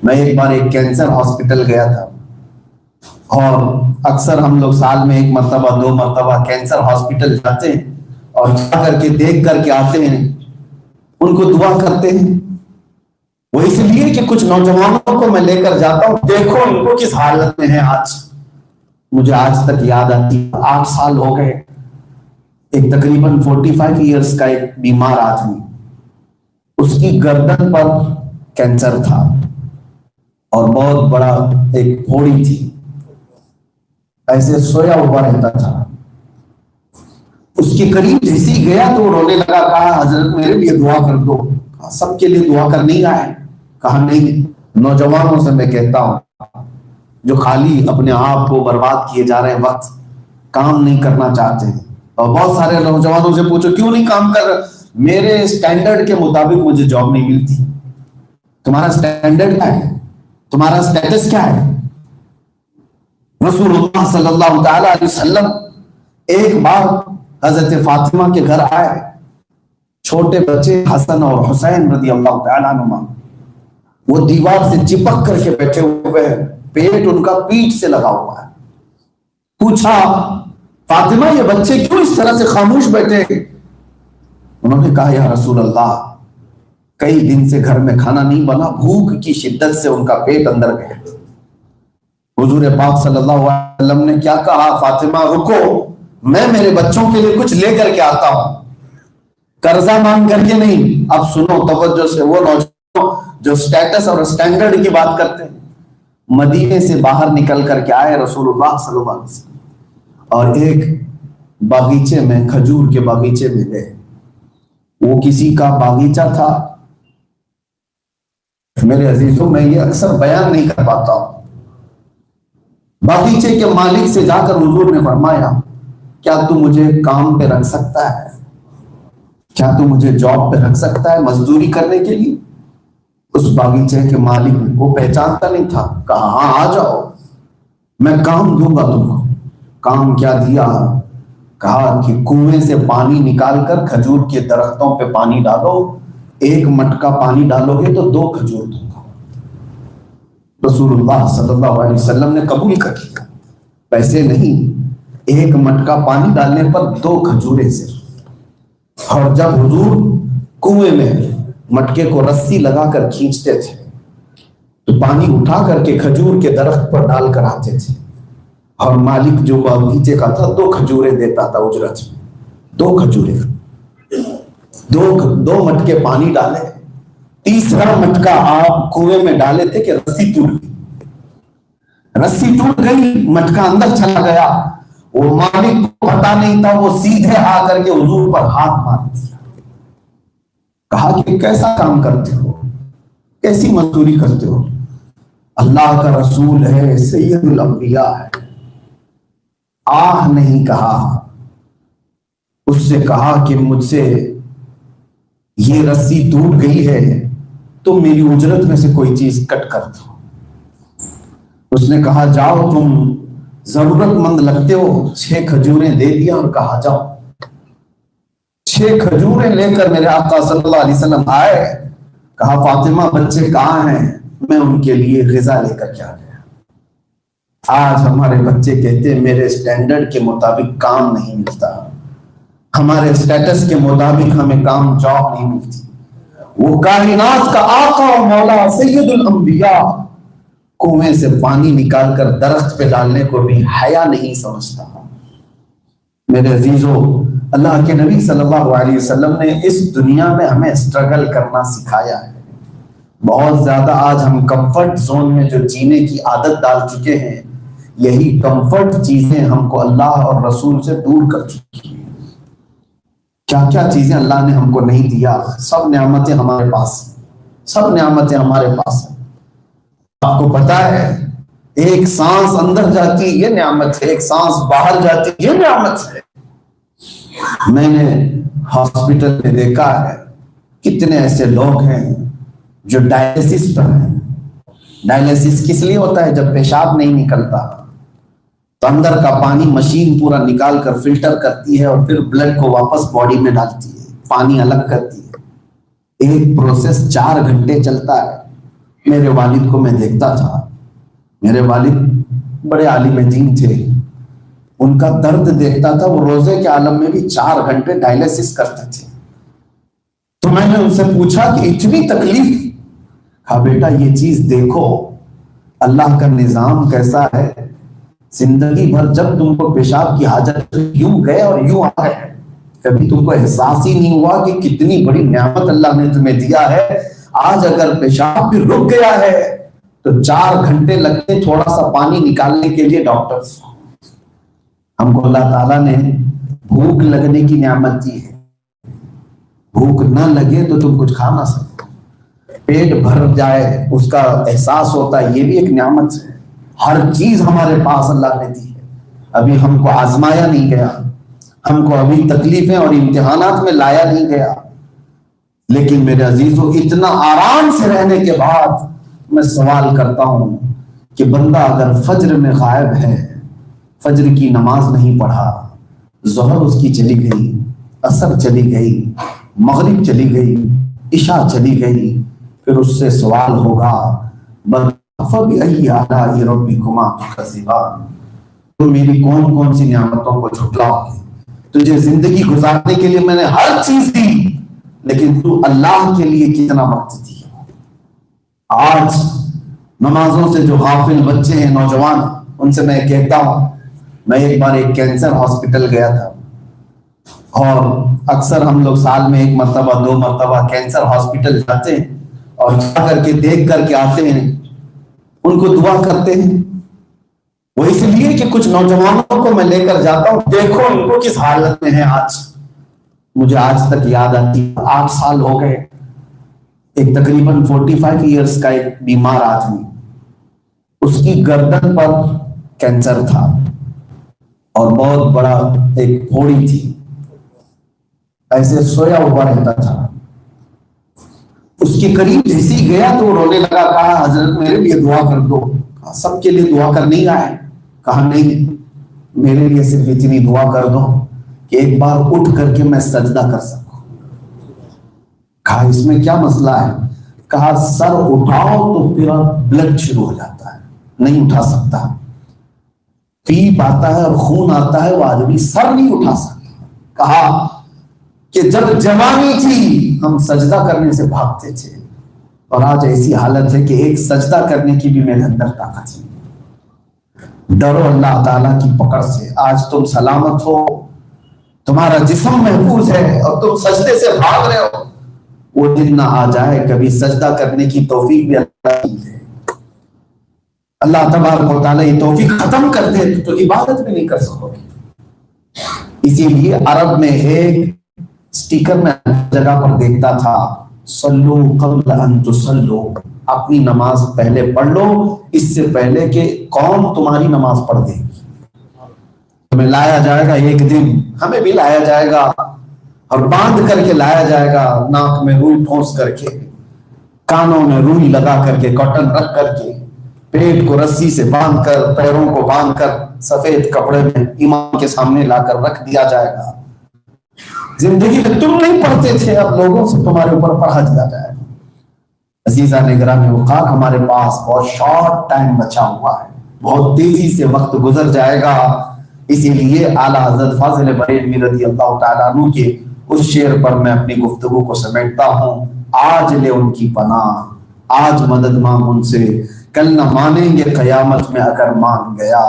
میں ایک بار ایک کینسر ہاسپٹل گیا تھا، اور اکثر ہم لوگ سال میں 1 مرتبہ 2 مرتبہ کینسر ہاسپٹل جاتے ہیں اور جا کر کے دیکھ کر کے آتے ہیں، ان کو دعا کرتے ہیں۔ وہ اس لیے کہ کچھ نوجوانوں کو میں لے کر جاتا ہوں، دیکھو ان کو کس حالت میں ہے آج۔ مجھے آج تک یاد آتی، 8 سال ہو گئے، ایک تقریباً 45 ایئرس کا ایک بیمار آدمی، اس کی گردن پر کینسر تھا اور بہت بڑا ایک پھوڑی تھی، ایسے سویا ہوا رہتا تھا۔ اس کے قریب جیسے ہی گیا تو رونے لگا، کہا حضرت میرے لیے دعا کر دو۔ سب کے لیے دعا کر نہیں آئے؟ کہا نہیں، نوجوانوں سے میں کہتا ہوں جو خالی اپنے آپ کو برباد کیے جا رہے ہیں، وقت کام نہیں کرنا چاہتے ہیں۔ اور بہت سارے نوجوانوں سے پوچھو کیوں نہیں کام کر رہے؟ میرے سٹینڈرڈ کے مطابق مجھے جاب نہیں ملتی۔ تمہارا سٹینڈرڈ کیا ہے؟ تمہارا سٹیٹس کیا ہے؟ رسول اللہ صلی اللہ تعالی علیہ وسلم ایک بار حضرت فاطمہ کے گھر آئے، چھوٹے بچے حسن اور حسین رضی اللہ تعالیٰ عنہما، وہ دیوار سے چپک کر کے بیٹھے ہوئے ہیں، پیٹ ان کا پیٹ سے لگا ہوا ہے۔ پوچھا فاطمہ یہ بچے کیوں اس طرح سے خاموش بیٹھے ہیں؟ انہوں نے کہا یا رسول اللہ کئی دن سے گھر میں کھانا نہیں بنا، بھوک کی شدت سے ان کا پیٹ اندر گیا۔ حضور پاک صلی اللہ علیہ وسلم نے کیا کہا؟ فاطمہ رکو، میں میرے بچوں کے لیے کچھ لے کر کے آتا ہوں، قرضہ مانگ کر کے نہیں۔ اب سنو توجہ سے، وہ نوجوان جو سٹیٹس اور سٹینڈرڈ کی بات کرتے ہیں، مدینے سے باہر نکل کر کے آئے رسول اللہ صلی اللہ علیہ وسلم، اور ایک باغیچے میں، کھجور کے باغیچے میں گئے۔ وہ کسی کا باغیچہ تھا، میرے عزیزوں میں یہ اکثر بیان نہیں کر پاتا ہوں۔ باغیچے کے مالک سے جا کر حضور نے فرمایا کیا تو مجھے کام پہ رکھ سکتا ہے؟ کیا تو مجھے جاب پہ رکھ سکتا ہے مزدوری کرنے کے لیے؟ اس باغیچے کے مالک وہ پہچانتا نہیں تھا، کہا ہاں آ جاؤ، میں کام دوں گا تم کو۔ کام کیا دیا؟ کہا کہ کنویں سے پانی نکال کر کھجور کے درختوں پہ پانی ڈالو، 1 مٹکا پانی ڈالو گے تو 2 کھجور دوں گا۔ رسول اللہ صلی اللہ علیہ وسلم نے قبول کر لیا، پیسے نہیں، 1 مٹکا پانی ڈالنے پر 2 کھجوریں صرف۔ اور جب حضور کنویں میں مٹکے کو رسی لگا کر کھینچتے تھے تو پانی اٹھا کر کے کھجور کے درخت پر ڈال کر آتے تھے، اور مالک جو باغیچے کا تھا 2 کھجوریں دیتا تھا اجرت میں، 2 کھجوریں، 2 مٹکے پانی ڈالے، تیسرا مٹکا آپ کنویں میں ڈالے تھے کہ رسی ٹوٹ گئی، رسی ٹوٹ گئی، مٹکا اندر چلا گیا۔ وہ مالک کو پتا نہیں تھا، وہ سیدھے آ کر کے حضور پر ہاتھ مار دیا، کہا کہ کیسا کام کرتے ہو، کیسی مزدوری کرتے ہو؟ اللہ کا رسول ہے، سید الانبیاء ہے۔ آہ نہیں کہا، اس سے کہا کہ مجھ سے یہ رسی ٹوٹ گئی ہے، تم میری اجرت میں سے کوئی چیز کٹ کر دو۔ اس نے کہا جاؤ، تم ضرورت مند لگتے ہو، 6 کھجوریں دے دیا اور کہا جاؤ۔ 6 کھجوریں لے کر میرے آقا صلی اللہ علیہ وسلم آئے، کہا فاطمہ بچے کہاں ہیں؟ میں ان کے لیے غذا لے کر کے آ گیا۔ آج ہمارے بچے کہتے ہیں میرے سٹینڈرڈ کے مطابق کام نہیں ملتا، ہمارے سٹیٹس کے مطابق ہمیں کام جاب نہیں ملتی۔ وہ کائنات کا آقا و مولا سید الانبیاء کنویں سے پانی نکال کر درخت پہ ڈالنے کو بھی حیا نہیں سمجھتا۔ میرے عزیزو، اللہ کے نبی صلی اللہ علیہ وسلم نے اس دنیا میں ہمیں اسٹرگل کرنا سکھایا ہے۔ بہت زیادہ آج ہم کمفرٹ زون میں جو جینے کی عادت ڈال چکے ہیں، یہی کمفرٹ چیزیں ہم کو اللہ اور رسول سے دور کر چکی ہیں۔ کیا کیا چیزیں اللہ نے ہم کو نہیں دیا، سب نعمتیں ہمارے پاس ہیں، سب نعمتیں ہمارے پاس ہیں۔ آپ کو پتا ہے ایک سانس اندر جاتی یہ نعمت ہے، ایک سانس باہر جاتی یہ نعمت ہے۔ میں نے ہاسپٹل میں دیکھا ہے کتنے ایسے لوگ ہیں جو ڈائلیسس پر ہیں۔ ڈائلیسس کس لیے ہوتا ہے؟ جب پیشاب نہیں نکلتا تو اندر کا پانی مشین پورا نکال کر فلٹر کرتی ہے اور پھر بلڈ کو واپس باڈی میں ڈالتی ہے، پانی الگ کرتی ہے۔ ایک پروسیس 4 گھنٹے چلتا ہے، میرے والد کو میں دیکھتا تھا، میرے والد بڑے عالم دین تھے، ان کا درد دیکھتا تھا، وہ روزے کے عالم میں بھی 4 گھنٹے ڈائلیسس کرتے تھے۔ تو میں نے ان سے پوچھا کہ اتنی تکلیف؟ کہا بیٹا یہ چیز دیکھو اللہ کا نظام کیسا ہے، زندگی بھر جب تم کو پیشاب کی حاجت یوں گئے اور یوں آ گئے، کبھی تم کو احساس ہی نہیں ہوا کہ کتنی بڑی نعمت اللہ نے تمہیں دیا ہے۔ آج اگر پیشاب بھی رک گیا ہے تو 4 گھنٹے لگتے تھوڑا سا پانی نکالنے کے لیے ڈاکٹرز۔ ہم کو اللہ تعالیٰ نے بھوک لگنے کی نعمت دی ہے، بھوک نہ لگے تو تم کچھ کھا نہ سکتے، پیٹ بھر جائے اس کا احساس ہوتا ہے، یہ بھی ایک نعمت ہے۔ ہر چیز ہمارے پاس اللہ نے دی ہے، ابھی ہم کو آزمایا نہیں گیا، ہم کو ابھی تکلیفیں اور امتحانات میں لایا نہیں گیا، لیکن میرے عزیزو اتنا آرام سے رہنے کے بعد میں سوال کرتا ہوں کہ بندہ اگر فجر میں غائب ہے، فجر کی نماز نہیں پڑھا، ظہر اس کی چلی گئی، عصر چلی گئی، مغرب چلی گئی، عشاء چلی گئی، پھر اس سے سوال ہوگا فَبِأَيِّ آلَاءِ رَبِّكُمَا تُكَذِّبَانِ، تو میری کون کون سی نعمتوں کو جھٹلاؤ گے؟ تجھے زندگی گزارنے کے لیے میں نے ہر چیز دی، لیکن تو اللہ کے لیے کتنا وقت دی؟ آج نمازوں سے جو غافل بچے ہیں، نوجوان، ان سے میں کہتا ہوں، میں ایک بار ایک کینسر ہاسپٹل گیا تھا، اور اکثر ہم لوگ سال میں 1 مرتبہ 2 مرتبہ کینسر ہاسپٹل جاتے ہیں اور جا کر کے دیکھ کر کے آتے ہیں، ان کو دعا کرتے ہیں۔ وہ اس لیے کہ کچھ نوجوانوں کو میں لے کر جاتا ہوں، دیکھو ان کو کس حالت میں ہے آج۔ مجھے آج تک یاد آتی، 8 سال ہو گئے، ایک تقریباً 45 ایئرز کا ایک بیمار آدمی، اس کی گردن پر کینسر تھا اور بہت بڑا ایک پھوڑی تھی، ایسے سویا ہوا رہتا تھا۔ اس کے قریب جیسے ہی گیا تو وہ رونے لگا، کہا حضرت میرے لیے دعا کر دو۔ کہا سب کے لیے دعا کرنے ہی آئے؟ کہا نہیں، میرے لیے صرف اتنی دعا کر دو کہ ایک بار اٹھ کر کے میں سجدہ کر سکوں۔ کہا اس میں کیا مسئلہ ہے؟ کہا سر اٹھاؤ تو پھر بلڈ شروع ہو جاتا ہے، نہیں اٹھا سکتا، پیپ آتا ہے اور خون آتا ہے، وہ آدمی سر نہیں اٹھا سکتا۔ کہا کہ جب جوانی تھی ہم سجدہ کرنے سے بھاگتے تھے، اور آج ایسی حالت ہے کہ ایک سجدہ کرنے کی بھی میرے اندر طاقت نہیں۔ ڈرو اللہ تعالیٰ کی پکڑ سے، آج تم سلامت ہو، تمہارا جسم محفوظ ہے اور تم سجدے سے بھاگ رہے ہو، وہ دن نہ آ جائے کبھی سجدہ کرنے کی توفیق بھی اللہ کی ہے، اللہ تبارک و تعالیٰ یہ توفیق ختم کر دے تو عبادت بھی نہیں کر سکو گے۔ اسی لیے عرب میں ایک سٹیکر میں جگہ پر دیکھتا تھا، صلو قبل ان تصلو، اپنی نماز پہلے پڑھ لو اس سے پہلے کہ قوم تمہاری نماز پڑھ دے گی۔ تمہیں لایا جائے گا ایک دن، ہمیں بھی لایا جائے گا، اور باندھ کر کے لایا جائے گا، ناک میں روئی ٹھونس کر کے، کانوں میں روئی لگا کر کے، کاٹن رکھ کر کے، پیٹ کو رسی سے باندھ کر، پیروں کو باندھ کر، سفید کپڑے میں امام کے سامنے لا کر رکھ دیا جائے گا۔ زندگی میں تم نہیں پڑھتے تھے، اب لوگوں سے تمہارے اوپر پڑھا دیا جائے گا۔ عزیزان گرامی وقار، ہمارے پاس بہت شارٹ ٹائم بچا ہوا ہے، بہت تیزی سے وقت گزر جائے گا، اسی لیے اعلیٰ حضرت فاضل بریلوی رضی اللہ تعالیٰ عنہ کے اس شعر پر میں اپنی گفتگو کو سمیٹتا ہوں، آج لے ان کی پناہ، آج مدد مانگ ان سے، کل نہ مانیں گے قیامت میں اگر مان گیا،